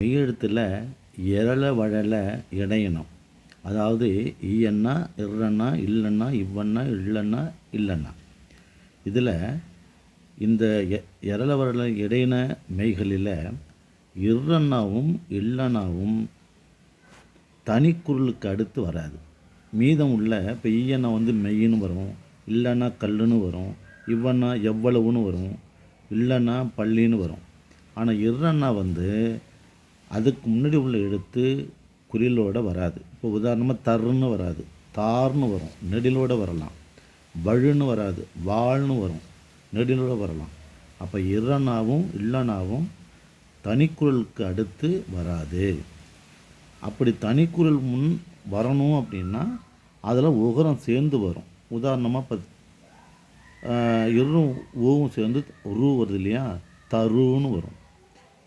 மெய்யெழுத்தில் எரள வழல இடையணும். அதாவது ஈயண்ணா இர்ரண்ணா இல்லண்ணா இவ்வண்ணா இல்லண்ணா இல்லண்ணா. இதில் இந்த எரள வழல இடையின மெய்களில் இர்ரண்ணாவும் இல்லண்ணாவும் தனிக்குறளுக்கு அடுத்து வராது. மீதம் உள்ள இப்போ ஈயண்ணா மெய்யின்னு வரும், இல்லைன்னா கல்லுன்னு வரும், இவ்வண்ணா எவ்வளவுன்னு வரும், இல்லைன்னா பள்ளின்னு வரும். ஆனால் இர்ரண்ணா அதுக்கு முன்னாடி உள்ள எழுத்து குறிலோடு வராது. இப்போ உதாரணமாக தர்ன்னு வராது, தார்னு வரும், நெடிலோடு வரலாம். வழுன்னு வராது, வாழ்னு வரும், நெடிலோடு வரலாம். அப்போ இர்ரண்ணாவும் இல்லண்ணாவும் தனிக்குறளுக்கு அடுத்து வராது. அப்படி தனிக்குறள் முன் வரணும் அப்படின்னா அதில் உகரம் சேர்ந்து வரும். உதாரணமாக இப்போ இரும் ஊவும் சேர்ந்து ரூ வருது இல்லையா, தருன்னு வரும்.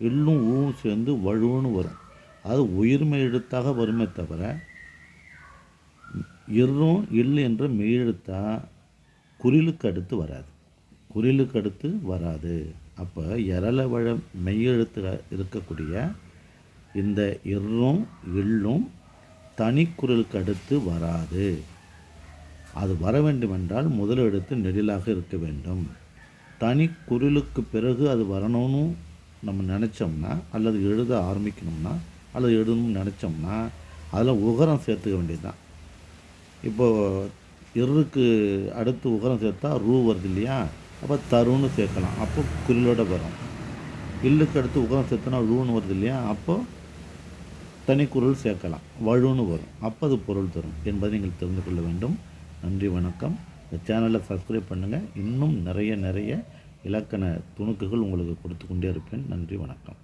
இல்லும் ஊவும் சேர்ந்து வழுவுன்னு வரும். அது உயிர்மை எழுத்தாக வருமே தவிர இரும் இல் என்ற மெய்யெழுத்தா குறிலுக்கு அடுத்து வராது. குறிலுக்கு அடுத்து வராது. அப்போ எரள வழ மெய்யெழுத்து இருக்கக்கூடிய இந்த இரும் இல்லும் தனிக்குறளுக்கு அடுத்து வராது. அது வர வேண்டுமென்றால் முதல் எழுத்து நெடிலாக இருக்க வேண்டும். தனி குரிலுக்கு பிறகு அது வரணும்னு நம்ம நினச்சோம்னா, அல்லது எழுத ஆரம்பிக்கணும்னா, அல்லது எழுதணும்னு நினச்சோம்னா அதில் உகரம் சேர்த்துக்க வேண்டியது தான். இப்போது இருக்கு அடுத்து உகரம் சேர்த்தா ரூ வருது இல்லையா, அப்போ தருன்னு சேர்க்கலாம், அப்போ குரிலோடு வரும். இல்லுக்கு அடுத்து உகரம் சேர்த்தனா ரூன்னு வருது இல்லையா, அப்போது தனிக்குறள் சேர்க்கலாம், வழுன்னு வரும். அப்போ அது பொருள் தரும் என்பதை நீங்கள் தெரிந்து கொள்ள வேண்டும். நன்றி, வணக்கம். இந்த சேனலை சப்ஸ்கிரைப் பண்ணுங்கள். இன்னும் நிறைய இலக்கண துணுக்குகள் உங்களுக்கு கொடுத்து கொண்டே இருப்பேன். நன்றி, வணக்கம்.